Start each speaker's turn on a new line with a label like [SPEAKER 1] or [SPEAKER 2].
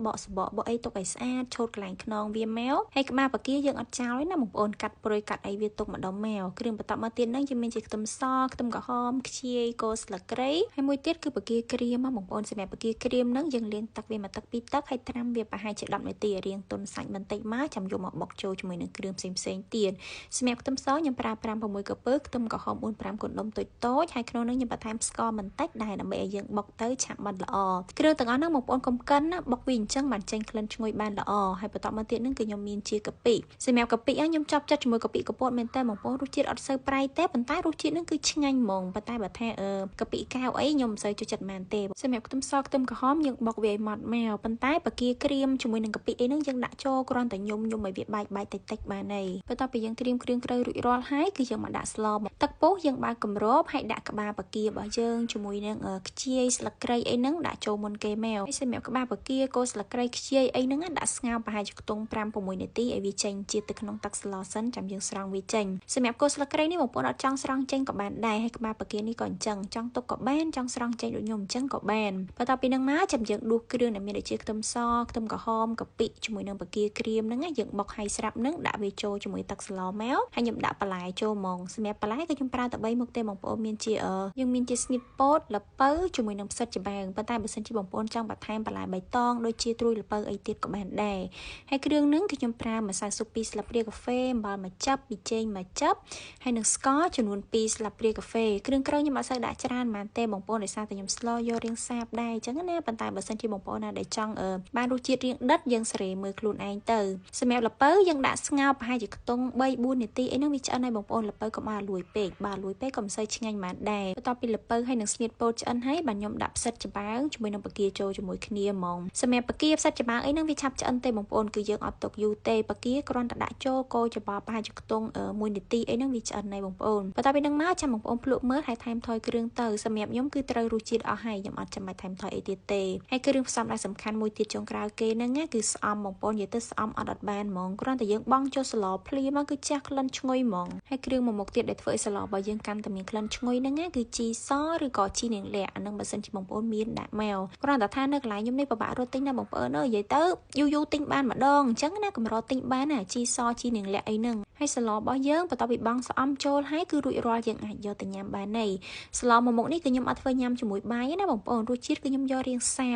[SPEAKER 1] បកសបកបកអីទុកឲ្យស្អាតឆូតកន្លែងខ្នងវាមកហើយក្បាលបកាយើងអត់ចោលទេណាបងប្អូនកាត់ព្រុយកាត់អីវាទុកម្ដងមកគ្រឿងបន្ទាប់មកទៀតហ្នឹងជាមានជាខ្ទឹមសខ្ទឹមក្រហមខ្ជាយគល់ស្លឹកគ្រៃហើយមួយទៀតគឺបកាក្រៀមបងប្អូនសម្រាប់បកាក្រៀមហ្នឹងយើងលាងទឹកវាមកទឹកពីរទឹកហើយត្រាំវាប្រហែលជា10នាទីរៀងទុនសាច់បន្តិចមកចាំយកមកបុកចូលជាមួយនឹងគ្រឿងផ្សេងទៀតសម្រាប់ខ្ទឹមសខ្ញុំប្រើ5-6 ក្រពើខ្ទឹមក្រហម 4-5 កណ្ដុំតូចៗហើយក្នុងនោះខ្ញុំបន្ថែមស្ករបន្តិចដែរដើម្បីឲ្យយើងបុកទៅឆាប់បិទល្អគ្រឿងទាំងអស់ហ្នឹងបងប្អូនកុំកិនណាបុកវាអញ្ចឹងបានចេញក្លិនឈ្ងុយបានល្អហើយបន្តមកទៀតហ្នឹងគឺខ្ញុំមានជាកាពិសម្រាប់កាពិខ្ញុំចាប់ចិត្តជាមួយកាពិកពតមែនតើបងប្អូនរសជាតិអត់សូវប្រៃទេប៉ុន្តែរសជាតិហ្នឹងគឺឆ្ងាញ់ហ្មងប៉ុន្តែបើថាកាពិកែវអីខ្ញុំមិនសូវចូលចិត្តមែនទេសម្រាប់ខ្ទឹមសខ្ទឹមក្រហមយើងបុកវាឲ្យម៉ត់មកប៉ុន្តែបកាក្រៀមជាមួយនឹងកាពិអីហ្នឹងយើងដាក់ចូលគ្រាន់តែញុំឲ្យវាបែកតិចបានហើយបន្ទាប់ពីយើងត្រៀមគ្រឿងក្រៅរួចរាល់ហើយគឺយើងមកដាក់ស្លទឹកពុះយើងបើកគម្របហើយដាក់ក្បាលបការបស់យើងជាមួយនឹងខ្ជាយស្លឹកគ្រៃអីហ្នឹងដាក់ចូលមុនគេមកហើយសម្រាប់ក្បាលបកាគល់ស្លឹកគ្រៃខ្ជាយអីហ្នឹងដាក់ស្ងោរប្រហែលជាខ្ទង់5-6នាទីឲ្យវាចេញជាតិទៅក្នុងទឹកស្លសិនចាំយើងស្រង់វាចេញសម្រាប់គល់ស្លឹកគ្រៃនេះបងប្អូនអត់ចង់ស្រង់ចេញក៏បានដែរហើយក្បាលបកានេះក៏អញ្ចឹងចង់ទុកក៏បានចង់ស្រង់ចេញដូចខ្ញុំអញ្ចឹងក៏បានបន្ទាប់ពីហ្នឹងមកចាំយើងដួសគ្រឿងដែលមានដូចជាខ្ទឹមសខ្ទឹមក្រហមកាពិជាមួយនឹងបកាក្រៀមហ្នឹងយើងបុកឲ្យស្រាប់ហ្នឹងដាក់វាចូលជាមួយទឹកស្លមកហើយខ្ញុំដាក់បន្លែចូលហ្មងសម្រាប់បន្លែគឺខ្ញុំប្រើតែ3មុខទេបងប្អូនមានជាយើងមានជាស្ងៀតពោតល្ពៅជាមួយនឹងផ្សិតចំបើងប៉ុន្តែបើសិនជាបងប្អូនចង់បន្ថែមបន្លែបៃតងដូចជាត្រួយល្ពៅអីទៀតក៏បានដែរហើយគ្រឿងហ្នឹងគឺខ្ញុំប្រើម្សៅស៊ុប2ស្លាបព្រាកាហ្វេអំបិលមួយចឹបប៊ីចេងមួយចឹបហើយនឹងស្ករចំនួន2ស្លាបព្រាកាហ្វេគ្រឿងក្រៅខ្ញុំអត់សូវដាក់ច្រើនប៉ុន្មានទេបងប្អូនដោយសារតែខ្ញុំស្លយករៀងសាបដែរអញ្ចឹងណាប៉ុន្តែបើសិនជាបងប្អូនណាដែលចង់បានរសជាតិរៀងដិតយើងសេរីមើលខ្លួនឯងទៅសម្រាប់ល្ពៅយើងដាក់ស្ងោរប្រហែលជាខ្ទង់3-4នាទីអីហ្នឹងវាឆ្អិនហើយបងប្អូនល្ពៅកុំឲ្យលួយពេកបើលួយពេកក៏មិនសូវឆ្ងាញ់បានដែរបន្ទាប់ពីល្ពៅហើយនឹងស្ងៀតពោតឆ្អិនហើយបាទខ្ញុំដាក់ផ្សិតចំបើងជាមួយនឹងបកាចូលជាមួយគ្នាហ្មងសម្រាប់បកាផ្សិតចំបើងអីហ្នឹងវាឆាប់ឆ្អិនទេបងប្អូនគឺយើងអត់ទុកយូរទេបកាគ្រាន់តែដាក់ចូលកូរច្របល់ប្រហែលជាខ្ទង់1នាទីអីហ្នឹងវាឆ្អិនហើយបងប្អូនបន្ទាប់ពីហ្នឹងមកចាំបងប្អូនភ្លក់មើលហើយថែមថយគ្រឿងទៅសម្រាប់ខ្ញុំគឺត្រូវរសជាតិអស់ហើយខ្ញុំអត់ចាំបាច់ថែមថយអីទៀតទេហើយគ្រឿងផ្សំដែលសំខាន់មួយទៀតចុងក្រោយគេហ្នឹងគឺស្អំបងប្អូននិយាយទៅស្អំអត់បានហ្មងគ្រាន់តែយើងបង់ចូលស្លភ្លាមមកគឺជះក្លិនឈ្ងុយហ្មងហើយគ្រឿងមួយមុខទៀតដែលធ្វើឲ្យស្លរបស់យើងកាន់តែមានក្លិនឈ្ងុយហ្នឹងគឺជីសឬក៏ជីនាងលក្ខអាហ្នឹងបើសិនជាបងប្អូនមានដាក់មកគ្រាន់តែថានៅកន្លែងខ្ញុំនេះពិបាករត់ទិញណាបងប្អូនអើយនិយាយទៅយូរទិញបានម្ដងអញ្ចឹងណាកម្រទិញបានណាជីសជីនាងលក្ខអីហ្នឹងហើយស្លរបស់យើងបន្ទាប់ពីបង់ស្អំចូលហើយគឺរួចរាល់យើងអាចយកទៅញ៉ាំបានហើយស្លមួយមុខនេះគឺខ្ញុំអត់ធ្វើញ៉ាំជាមួយបាយណាបងប្អូនរសជាតិគឺខ្ញុំយករៀងសាប